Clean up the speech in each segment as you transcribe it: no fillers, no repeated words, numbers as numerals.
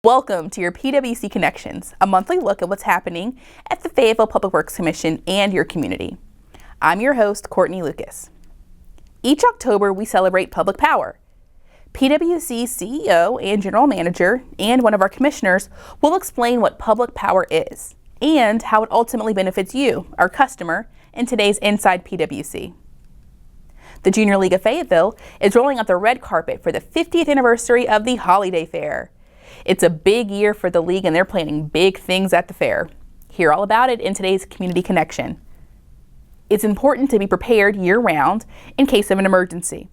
Welcome to your PWC Connections, a monthly look at what's happening at the Fayetteville Public Works Commission and your community. I'm your host, Courtney Lucas. Each October, we celebrate public power. PWC CEO and General Manager and one of our commissioners will explain what public power is and how it ultimately benefits you, our customer, in today's Inside PWC. The Junior League of Fayetteville is rolling out the red carpet for the 50th anniversary of the Holiday Fair. It's a big year for the league and they're planning big things at the fair. Hear all about it in today's Community Connection. It's important to be prepared year-round in case of an emergency.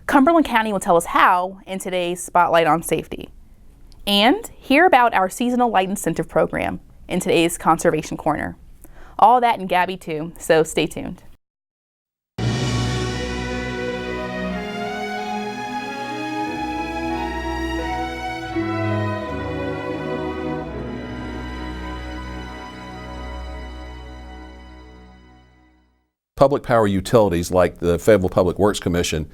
Cumberland County will tell us how in today's Spotlight on Safety. And hear about our seasonal light incentive program in today's Conservation Corner. All that in Gabby too, so stay tuned. Public power utilities like the Fayetteville Public Works Commission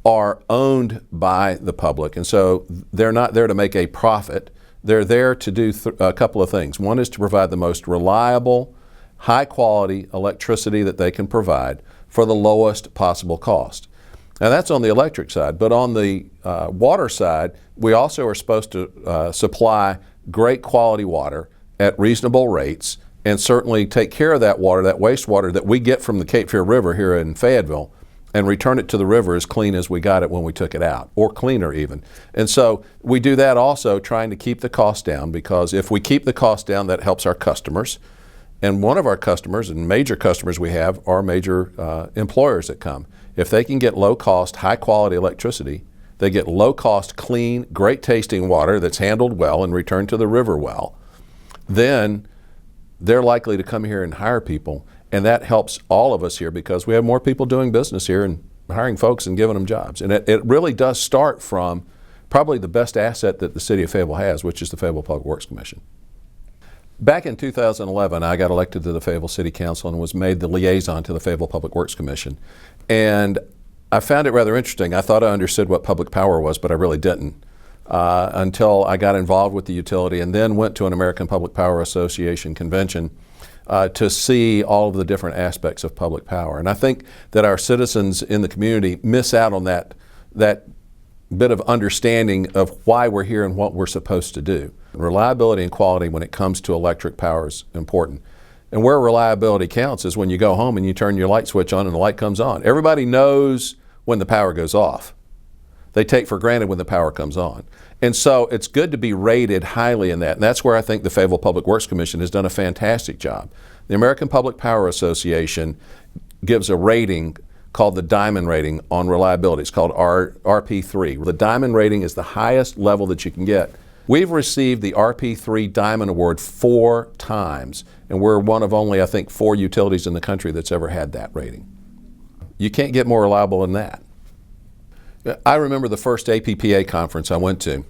are owned by the public, and so they're not there to make a profit. They're there to do a couple of things. One is to provide the most reliable, high-quality electricity that they can provide for the lowest possible cost. Now that's on the electric side, but on the water side, we also are supposed to supply great quality water at reasonable rates and certainly take care of that water, that wastewater that we get from the Cape Fear River here in Fayetteville, and return it to the river as clean as we got it when we took it out, or cleaner even. And so we do that also trying to keep the cost down, because if we keep the cost down, that helps our customers. And one of our customers, and major customers we have, are major employers that come. If they can get low cost, high quality electricity, they get low cost, clean, great tasting water that's handled well and returned to the river well, then they're likely to come here and hire people, and that helps all of us here because we have more people doing business here and hiring folks and giving them jobs. And it really does start from probably the best asset that the city of Fayetteville has, which is the Fayetteville Public Works Commission. Back in 2011, I got elected to the Fayetteville City Council and was made the liaison to the Fayetteville Public Works Commission. And I found it rather interesting. I thought I understood what public power was, but I really didn't. Until I got involved with the utility and then went to an American Public Power Association convention to see all of the different aspects of public power. And I think that our citizens in the community miss out on that bit of understanding of why we're here and what we're supposed to do. Reliability and quality when it comes to electric power is important. And where reliability counts is when you go home and you turn your light switch on and the light comes on. Everybody knows when the power goes off. They take for granted when the power comes on. And so it's good to be rated highly in that. And that's where I think the Fayetteville Public Works Commission has done a fantastic job. The American Public Power Association gives a rating called the Diamond Rating on reliability. It's called RP3. The Diamond Rating is the highest level that you can get. We've received the RP3 Diamond Award 4 times, and we're one of only, I think, 4 utilities in the country that's ever had that rating. You can't get more reliable than that. I remember the first APPA conference I went to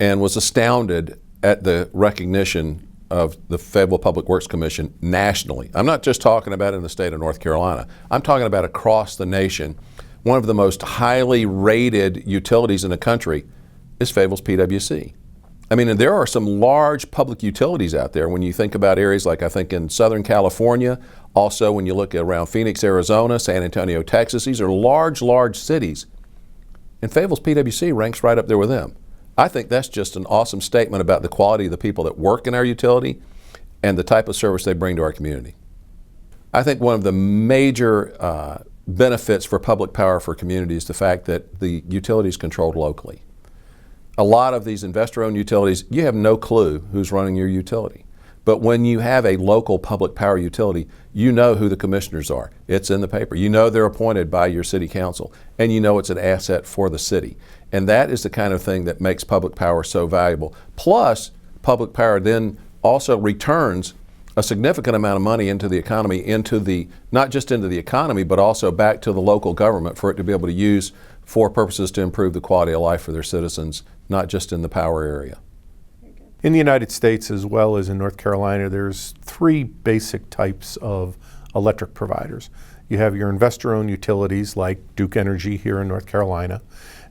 and was astounded at the recognition of the Fayetteville Public Works Commission nationally. I'm not just talking about in the state of North Carolina. I'm talking about across the nation. One of the most highly rated utilities in the country is Fayetteville's PWC. I mean, and there are some large public utilities out there when you think about areas like I think in Southern California, also when you look around Phoenix, Arizona, San Antonio, Texas, these are large cities. And Fayetteville's PWC ranks right up there with them. I think that's just an awesome statement about the quality of the people that work in our utility and the type of service they bring to our community. I think one of the major benefits for public power for communities is the fact that the utility is controlled locally. A lot of these investor-owned utilities, you have no clue who's running your utility. But when you have a local public power utility, you know who the commissioners are. It's in the paper. You know they're appointed by your city council, and you know it's an asset for the city. And that is the kind of thing that makes public power so valuable. Plus, public power then also returns a significant amount of money into the economy, not just into the economy, but also back to the local government for it to be able to use for purposes to improve the quality of life for their citizens, not just in the power area. In the United States as well as in North Carolina, there's 3 basic types of electric providers. You have your investor-owned utilities like Duke Energy here in North Carolina.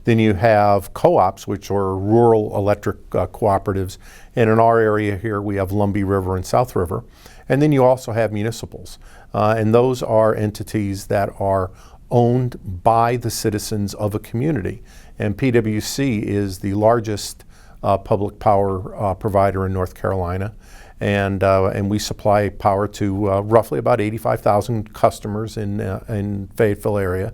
Then you have co-ops, which are rural electric cooperatives. And in our area here, we have Lumbee River and South River. And then you also have municipals. And those are entities that are owned by the citizens of a community. And PWC is the largest public power provider in North Carolina. And we supply power to roughly about 85,000 customers in Fayetteville area.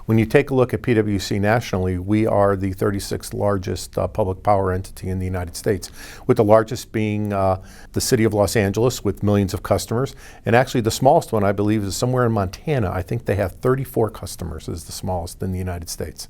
When you take a look at PWC nationally, we are the 36th largest public power entity in the United States, with the largest being the city of Los Angeles with millions of customers. And actually the smallest one, I believe, is somewhere in Montana. I think they have 34 customers, is the smallest in the United States.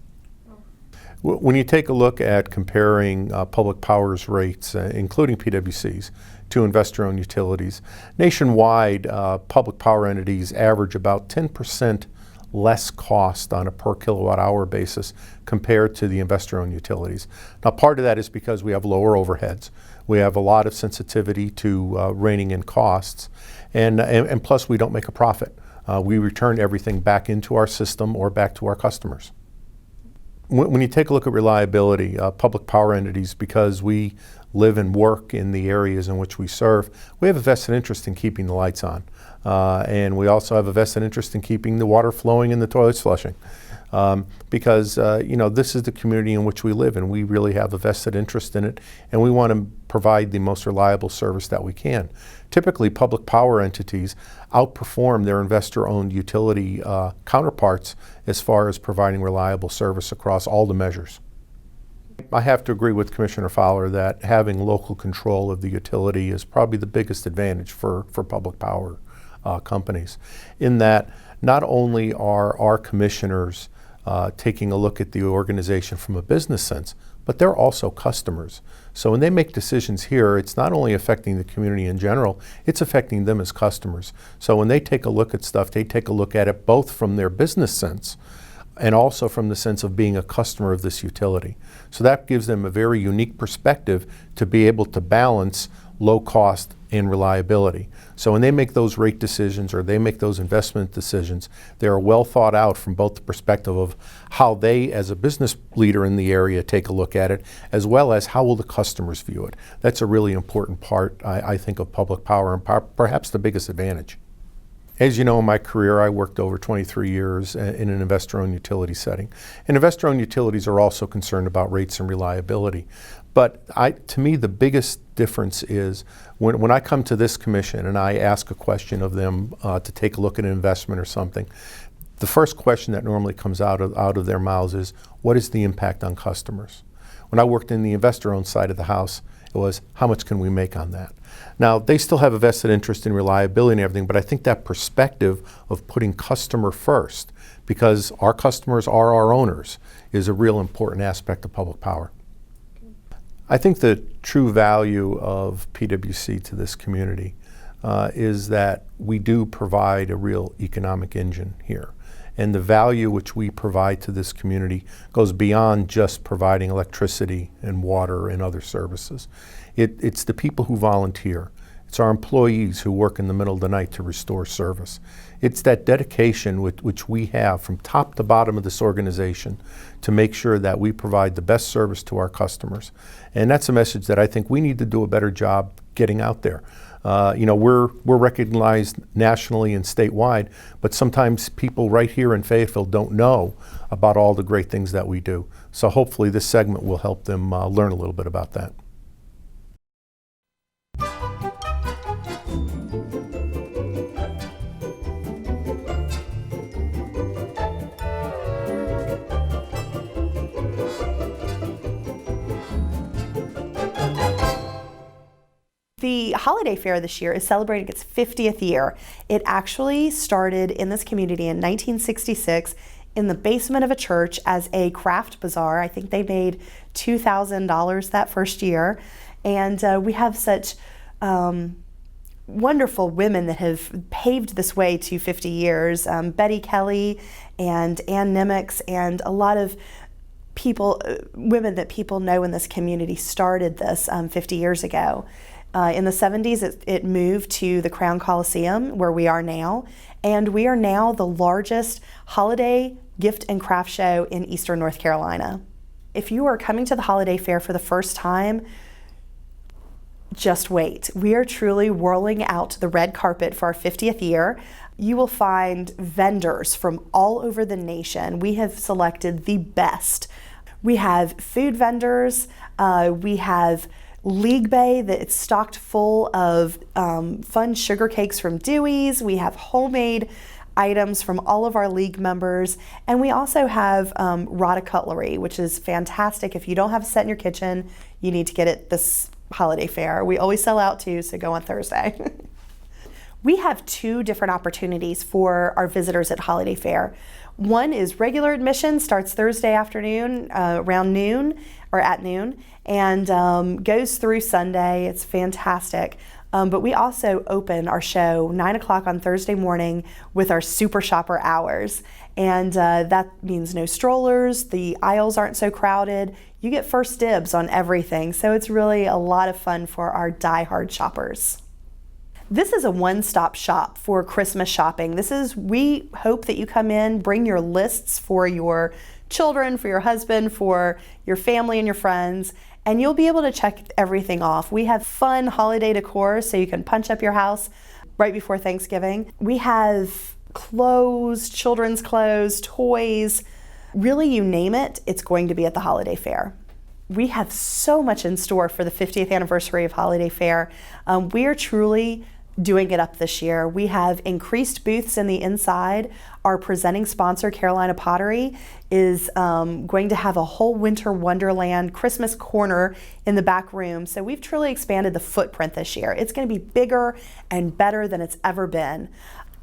When you take a look at comparing public power's rates, including PWC's, to investor-owned utilities, nationwide public power entities average about 10% less cost on a per kilowatt hour basis compared to the investor-owned utilities. Now, part of that is because we have lower overheads. We have a lot of sensitivity to reining in costs, and plus we don't make a profit. We return everything back into our system or back to our customers. When you take a look at reliability, public power entities, because we live and work in the areas in which we serve, we have a vested interest in keeping the lights on. And we also have a vested interest in keeping the water flowing and the toilets flushing. Because this is the community in which we live, and we really have a vested interest in it, and we want to provide the most reliable service that we can. Typically, public power entities outperform their investor-owned utility counterparts as far as providing reliable service across all the measures. I have to agree with Commissioner Fowler that having local control of the utility is probably the biggest advantage for public power companies, in that not only are our commissioners taking a look at the organization from a business sense, but they're also customers. So when they make decisions here, it's not only affecting the community in general, it's affecting them as customers. So when they take a look at stuff, they take a look at it both from their business sense and also from the sense of being a customer of this utility. So that gives them a very unique perspective to be able to balance low cost and reliability. So when they make those rate decisions or they make those investment decisions, they are well thought out from both the perspective of how they, as a business leader in the area, take a look at it, as well as how will the customers view it. That's a really important part, I think, of public power, and perhaps the biggest advantage. As you know, in my career, I worked over 23 years in an investor-owned utility setting. And investor-owned utilities are also concerned about rates and reliability. But to me, the biggest difference is when I come to this commission and I ask a question of them to take a look at an investment or something, the first question that normally comes out of their mouths is, what is the impact on customers? When I worked in the investor-owned side of the house, it was, how much can we make on that? Now, they still have a vested interest in reliability and everything, but I think that perspective of putting customer first, because our customers are our owners, is a real important aspect of public power. I think the true value of PWC to this community is that we do provide a real economic engine here. And the value which we provide to this community goes beyond just providing electricity and water and other services. It's the people who volunteer. It's our employees who work in the middle of the night to restore service. It's that dedication which we have from top to bottom of this organization to make sure that we provide the best service to our customers. And that's a message that I think we need to do a better job getting out there. We're recognized nationally and statewide, but sometimes people right here in Fayetteville don't know about all the great things that we do. So hopefully this segment will help them learn a little bit about that. The holiday fair this year is celebrating its 50th year. It actually started in this community in 1966 in the basement of a church as a craft bazaar. I think they made $2,000 that first year. And we have such wonderful women that have paved this way to 50 years. Betty Kelly and Ann Nimitz and a lot of people, women that people know in this community started this 50 years ago. In the 70s, it moved to the Crown Coliseum, where we are now, and we are now the largest holiday gift and craft show in Eastern North Carolina. If you are coming to the holiday fair for the first time, just wait. We are truly rolling out the red carpet for our 50th year. You will find vendors from all over the nation. We have selected the best. We have food vendors. We have League Bay that's stocked full of fun sugar cakes from Dewey's. We have homemade items from all of our league members. And we also have Rada Cutlery, which is fantastic. If you don't have a set in your kitchen, you need to get it this holiday fair. We always sell out too, so go on Thursday. We have 2 different opportunities for our visitors at Holiday Fair. One is regular admission, starts Thursday afternoon around noon or at noon, and goes through Sunday. It's fantastic. But we also open our show 9 o'clock on Thursday morning with our Super Shopper hours. And that means no strollers, the aisles aren't so crowded. You get first dibs on everything. So it's really a lot of fun for our die-hard shoppers. This is a one-stop shop for Christmas shopping. We hope that you come in, bring your lists for your children, for your husband, for your family and your friends, and you'll be able to check everything off. We have fun holiday decor so you can punch up your house right before Thanksgiving. We have clothes, children's clothes, toys, really you name it, it's going to be at the holiday fair. We have so much in store for the 50th anniversary of Holiday Fair. We are truly doing it up this year. We have increased booths in the inside. Our presenting sponsor, Carolina Pottery, is going to have a whole winter wonderland Christmas corner in the back room. So we've truly expanded the footprint this year. It's going to be bigger and better than it's ever been.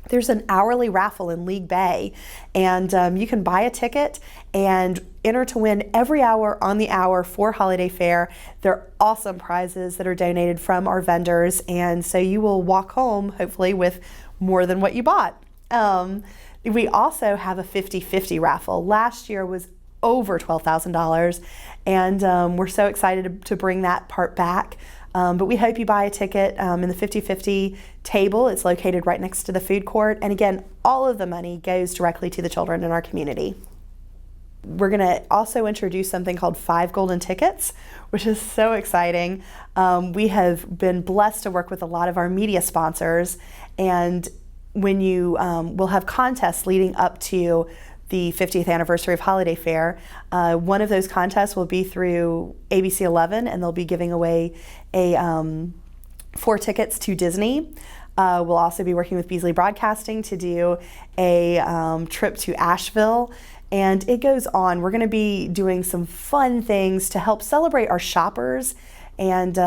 There's an hourly raffle in League Bay, and you can buy a ticket and enter to win every hour on the hour for Holiday Fair. They're awesome prizes that are donated from our vendors, and so you will walk home hopefully with more than what you bought. We also have a 50-50 raffle. Last year was over $12,000, and we're so excited to bring that part back. But we hope you buy a ticket in the 50-50 table. It's located right next to the food court. And again, all of the money goes directly to the children in our community. We're going to also introduce something called 5 Golden Tickets, which is so exciting. We have been blessed to work with a lot of our media sponsors, and when you will have contests leading up to the 50th anniversary of Holiday Fair. One of those contests will be through ABC 11, and they'll be giving away 4 tickets to Disney. We'll also be working with Beasley Broadcasting to do a trip to Asheville, and it goes on. We're going to be doing some fun things to help celebrate our shoppers and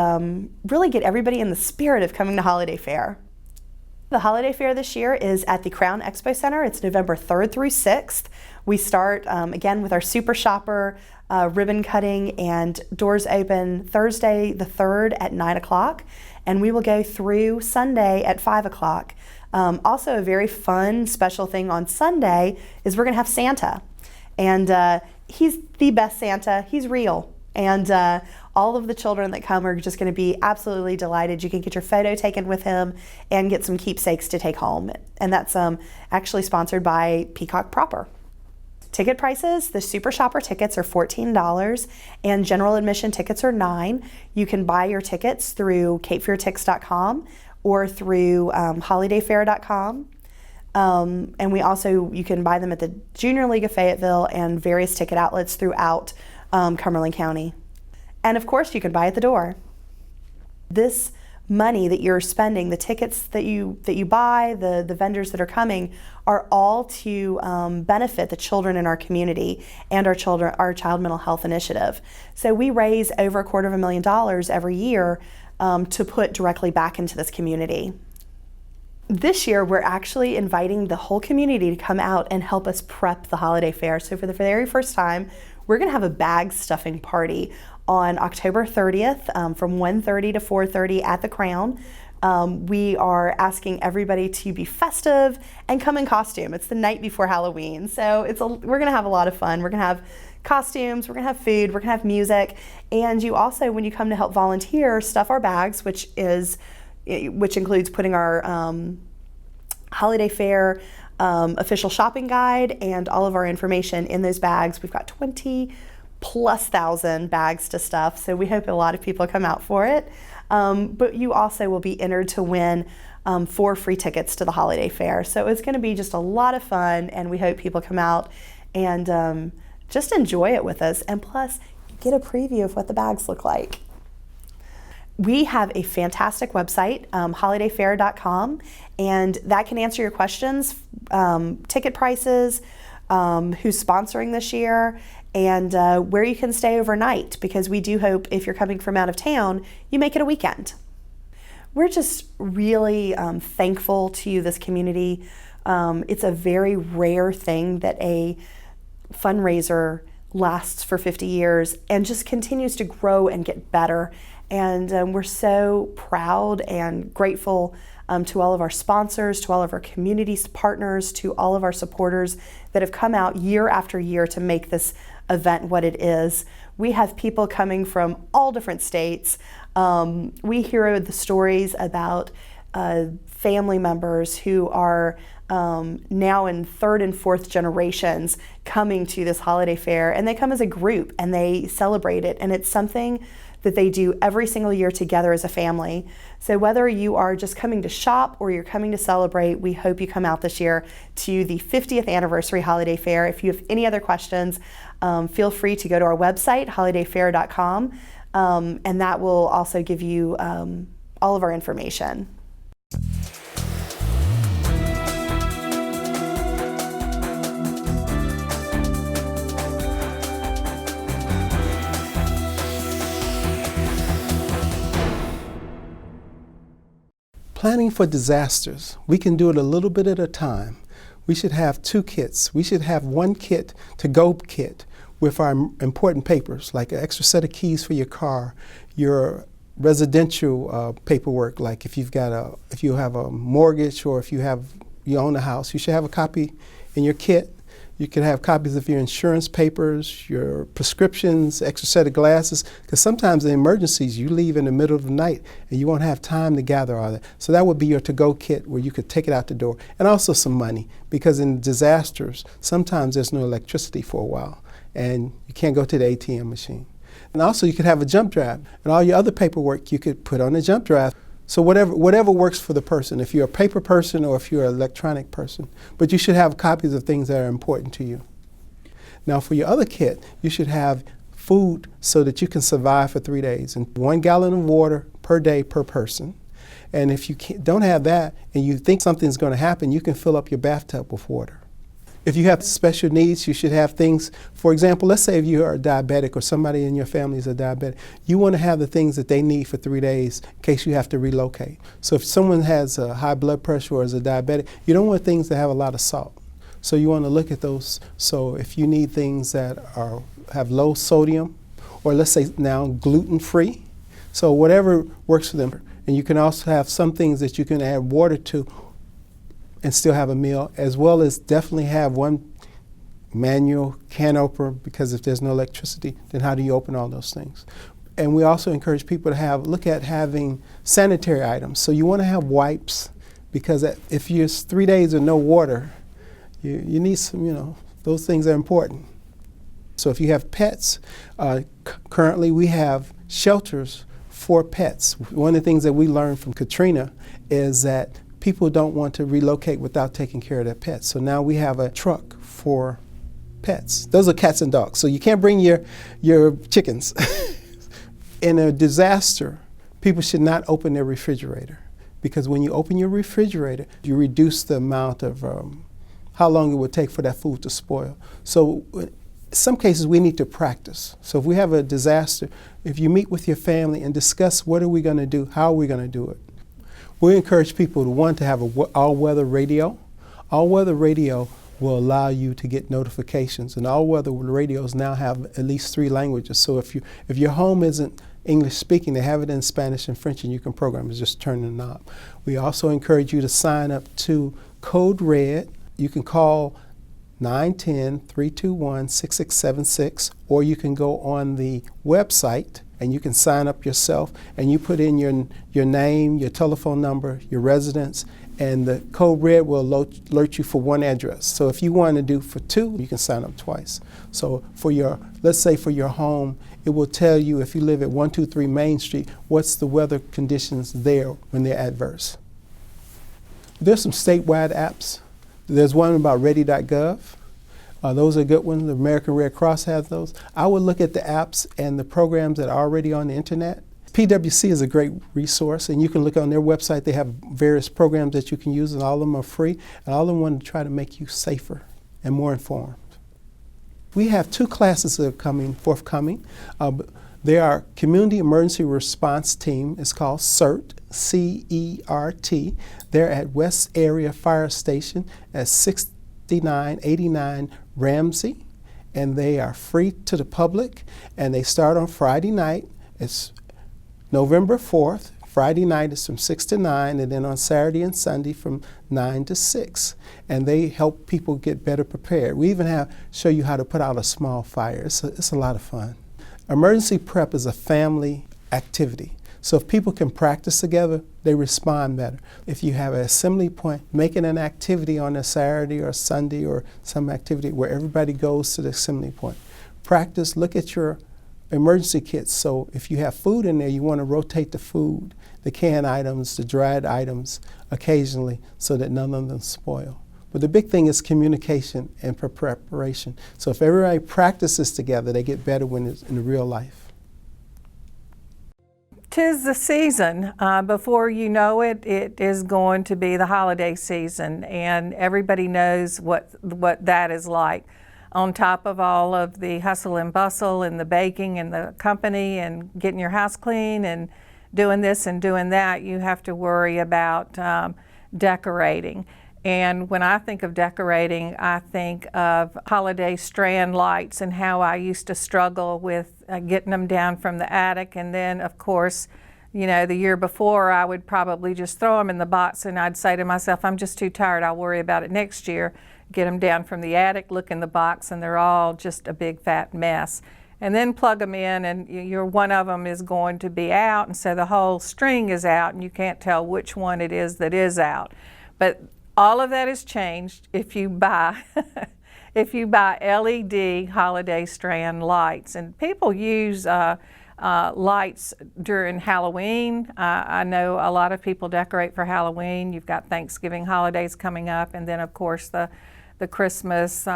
really get everybody in the spirit of coming to Holiday Fair. The Holiday Fair this year is at the Crown Expo Center. It's November 3rd through 6th. We start again with our Super Shopper ribbon cutting, and doors open Thursday the 3rd at 9 o'clock, and we will go through Sunday at 5 o'clock. Also, a very fun special thing on Sunday is we're going to have Santa, and he's the best Santa. He's real, and all of the children that come are just going to be absolutely delighted. You can get your photo taken with him and get some keepsakes to take home. And that's actually sponsored by Peacock Proper. Ticket prices, the Super Shopper tickets are $14 and general admission tickets are $9. You can buy your tickets through capefeartix.com or through holidayfair.com. And you can buy them at the Junior League of Fayetteville and various ticket outlets throughout Cumberland County. And of course, you can buy at the door. This money that you're spending, the tickets that you buy, the vendors that are coming, are all to benefit the children in our community and our child mental health initiative. So we raise over $250,000 every year to put directly back into this community. This year, we're actually inviting the whole community to come out and help us prep the holiday fair. So for the very first time, we're going to have a bag stuffing party on October 30th from 1:30 to 4:30 at the Crown. We are asking everybody to be festive and come in costume. It's the night before Halloween, so we're going to have a lot of fun. We're going to have costumes, we're going to have food, we're going to have music, and you also, when you come to help volunteer, stuff our bags, which includes putting our holiday fair official shopping guide and all of our information in those bags. We've got 20 plus 1,000 bags to stuff, so we hope a lot of people come out for it. But you also will be entered to win 4 free tickets to the holiday fair. So it's going to be just a lot of fun, and we hope people come out and just enjoy it with us. And plus, get a preview of what the bags look like. We have a fantastic website, holidayfair.com, and that can answer your questions, ticket prices, who's sponsoring this year, and where you can stay overnight, because we do hope if you're coming from out of town, you make it a weekend. We're just really thankful to this community. It's a very rare thing that a fundraiser lasts for 50 years and just continues to grow and get better. And we're so proud and grateful to all of our sponsors, to all of our community partners, to all of our supporters that have come out year after year to make this event what it is. We have people coming from all different states. We hear the stories about family members who are now in 3rd and 4th generations coming to this holiday fair, and they come as a group and they celebrate it, and it's something that they do every single year together as a family. So whether you are just coming to shop or you're coming to celebrate, we hope you come out this year to the 50th anniversary holiday fair. If you have any other questions, feel free to go to our website, holidayfair.com, and that will also give you all of our information. Planning for disasters, we can do it a little bit at a time. We should have 2 kits. We should have 1 kit, to-go kit, with our important papers, like an extra set of keys for your car, your residential paperwork, like if you have a mortgage or if you own a house, you should have a copy in your kit. You can have copies of your insurance papers, your prescriptions, extra set of glasses, because sometimes in emergencies you leave in the middle of the night and you won't have time to gather all that. So that would be your to-go kit where you could take it out the door. And also some money, because in disasters, sometimes there's no electricity for a while and you can't go to the ATM machine. And also you could have a jump drive, and all your other paperwork you could put on the jump drive. So whatever works for the person, if you're a paper person or if you're an electronic person. But you should have copies of things that are important to you. Now for your other kit, you should have food so that you can survive for 3 days, and 1 gallon of water per day per person. And if you don't have that and you think something's going to happen, you can fill up your bathtub with water. If you have special needs, you should have things, for example, let's say if you are diabetic or somebody in your family is a diabetic, you want to have the things that they need for 3 days in case you have to relocate. So if someone has a high blood pressure or is a diabetic, you don't want things that have a lot of salt. So you want to look at those. So if you need things that have low sodium, or let's say now gluten-free, so whatever works for them. And you can also have some things that you can add water to and still have a meal, as well as definitely have 1 manual can opener, because if there's no electricity, then how do you open all those things? And we also encourage people to look at having sanitary items. So you want to have wipes, because if you're 3 days with no water, you need some, those things are important. So if you have pets, currently we have shelters for pets. One of the things that we learned from Katrina is that people don't want to relocate without taking care of their pets. So now we have a truck for pets. Those are cats and dogs. So you can't bring your chickens. In a disaster, people should not open their refrigerator, because when you open your refrigerator, you reduce the amount of how long it would take for that food to spoil. So in some cases we need to practice. So if we have a disaster, if you meet with your family and discuss what are we going to do, how are we going to do it. We encourage people to have an all-weather radio. All-weather radio will allow you to get notifications, and all-weather radios now have at least 3 languages. So if your home isn't English speaking, they have it in Spanish and French, and you can program it, just turn the knob. We also encourage you to sign up to Code Red. You can call 910-321-6676, or you can go on the website and you can sign up yourself, and you put in your name, your telephone number, your residence, and the code red will alert you for one address. So if you want to do for two, you can sign up twice. So for let's say for your home, it will tell you if you live at 123 Main Street, what's the weather conditions there when they're adverse. There's some statewide apps. There's one about ready.gov. Those are good ones. The American Red Cross has those. I would look at the apps and the programs that are already on the internet. PWC is a great resource, and you can look on their website. They have various programs that you can use, and all of them are free, and all of them want to try to make you safer and more informed. We have two classes that are forthcoming. They are Community Emergency Response Team. It's called CERT, C-E-R-T. They're at West Area Fire Station at 6989 Ramsey, and they are free to the public, and they start on Friday night. It's November 4th. Friday night is from 6 to 9, and then on Saturday and Sunday from 9 to 6. And they help people get better prepared. We even show you how to put out a small fire. It's a lot of fun. Emergency prep is a family activity. So if people can practice together, they respond better. If you have an assembly point, make it an activity on a Saturday or Sunday or some activity where everybody goes to the assembly point. Practice, look at your emergency kits. So if you have food in there, you want to rotate the food, the canned items, the dried items occasionally so that none of them spoil. But the big thing is communication and preparation. So if everybody practices together, they get better when it's in real life. 'Tis the season. Before you know it, it is going to be the holiday season, and everybody knows what that is like. On top of all of the hustle and bustle and the baking and the company and getting your house clean and doing this and doing that, you have to worry about decorating. And when I think of decorating, I think of holiday strand lights and how I used to struggle with getting them down from the attic. And then, of course, you know, the year before, I would probably just throw them in the box, and I'd say to myself, I'm just too tired, I'll worry about it next year. Get them down from the attic, look in the box, and they're all just a big fat mess. And then plug them in, and one of them is going to be out, and so the whole string is out, and you can't tell which one it is that is out. But all of that is changed if you buy LED holiday strand lights. And people use lights during Halloween. I know a lot of people decorate for Halloween. You've got Thanksgiving holidays coming up, and then of course the Christmas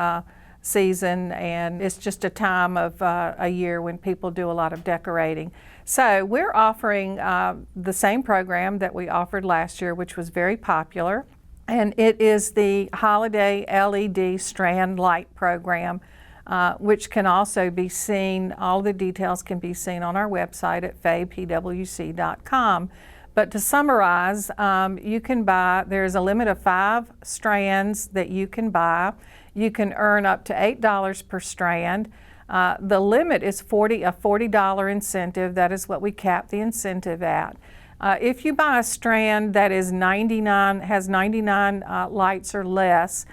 season, and it's just a time of a year when people do a lot of decorating. So we're offering the same program that we offered last year, which was very popular. And it is the Holiday LED Strand Light Program, which can also be seen, all the details can be seen on our website at fayetteville.pwc.com. But to summarize, you can buy, there's a limit of 5 strands that you can buy. You can earn up to $8 per strand. The limit is a $40 incentive. That is what we cap the incentive at. If you buy a strand that is has 99 lights or less,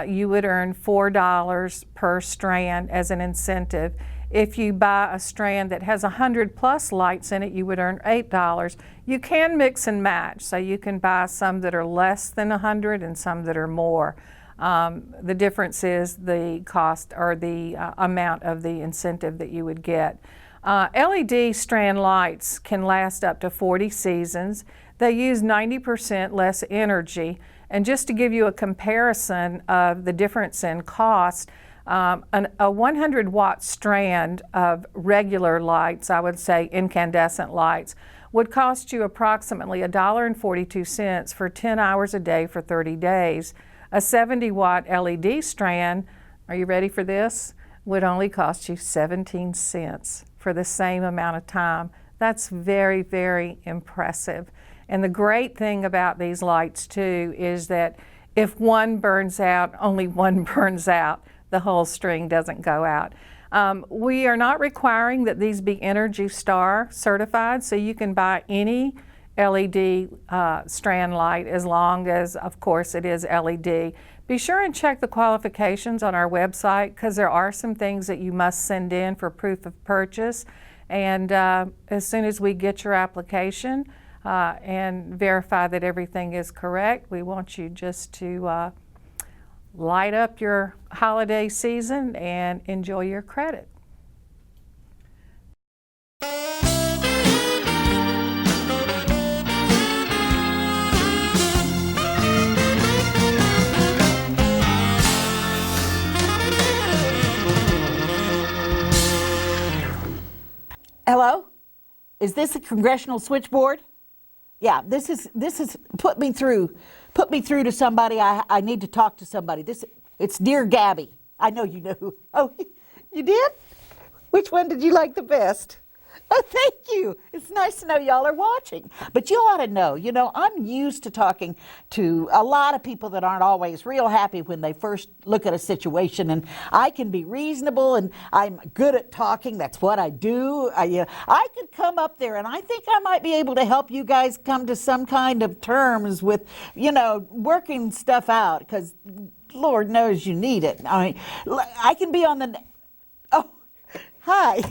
you would earn $4 per strand as an incentive. If you buy a strand that has 100 plus lights in it, you would earn $8. You can mix and match, so you can buy some that are less than 100 and some that are more. The difference is the cost or the amount of the incentive that you would get. LED strand lights can last up to 40 seasons. They use 90% less energy. And just to give you a comparison of the difference in cost, a 100-watt strand of regular lights, I would say incandescent lights, would cost you approximately $1.42 for 10 hours a day for 30 days. A 70-watt LED strand, are you ready for this, would only cost you 17 cents for the same amount of time. That's very, very impressive. And the great thing about these lights too is that if one burns out, only one burns out. The whole string doesn't go out. We are not requiring that these be Energy Star certified, so you can buy any LED strand light as long as, of course, it is LED. Be sure and check the qualifications on our website because there are some things that you must send in for proof of purchase. And as soon as we get your application and verify that everything is correct, we want you just to light up your holiday season and enjoy your credit. Hello? Is this a congressional switchboard? Yeah, this is put me through to somebody. I need to talk to somebody. It's Dear Gabby. I know you know who. Oh, you did? Which one did you like the best? Oh, thank you. It's nice to know y'all are watching. But you ought to know, I'm used to talking to a lot of people that aren't always real happy when they first look at a situation, and I can be reasonable, and I'm good at talking. That's what I do. I could come up there, and I think I might be able to help you guys come to some kind of terms with, working stuff out, because Lord knows you need it. I can be on the... Oh, hi.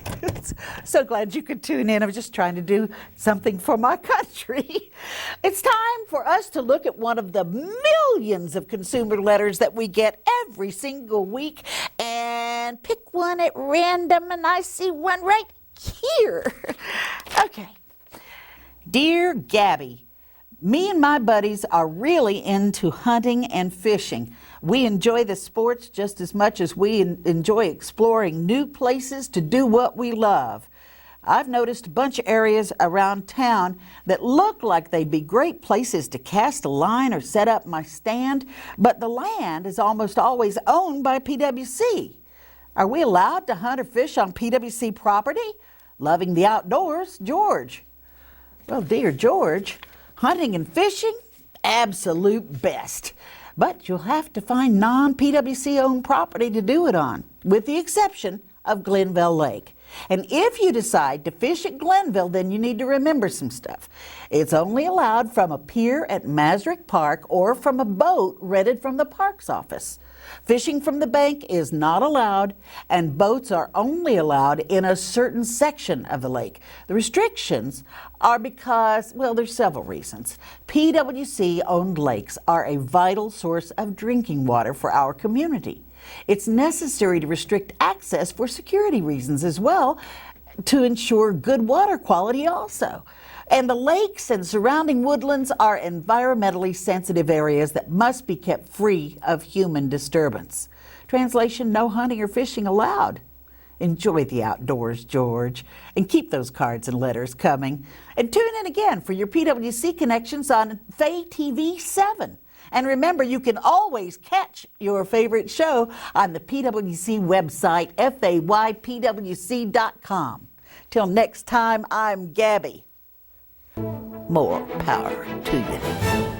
So glad you could tune in. I was just trying to do something for my country. It's time for us to look at one of the millions of consumer letters that we get every single week and pick one at random, and I see one right here. Okay. Dear Gabby, me and my buddies are really into hunting and fishing. We enjoy the sports just as much as we enjoy exploring new places to do what we love. I've noticed a bunch of areas around town that look like they'd be great places to cast a line or set up my stand, but the land is almost always owned by PWC. Are we allowed to hunt or fish on PWC property? Loving the outdoors, George. Well, dear George, hunting and fishing, absolute best. But you'll have to find non-PWC owned property to do it on, with the exception of Glenville Lake. And if you decide to fish at Glenville, then you need to remember some stuff. It's only allowed from a pier at Masrick Park or from a boat rented from the parks office. Fishing from the bank is not allowed, and boats are only allowed in a certain section of the lake. The restrictions are because, well, there's several reasons. PWC-owned lakes are a vital source of drinking water for our community. It's necessary to restrict access for security reasons as well, to ensure good water quality also. And the lakes and surrounding woodlands are environmentally sensitive areas that must be kept free of human disturbance. Translation, no hunting or fishing allowed. Enjoy the outdoors, George, and keep those cards and letters coming. And tune in again for your PWC connections on Fayetteville 7. And remember, you can always catch your favorite show on the PWC website, faypwc.com. Till next time, I'm Gabby. More power to you.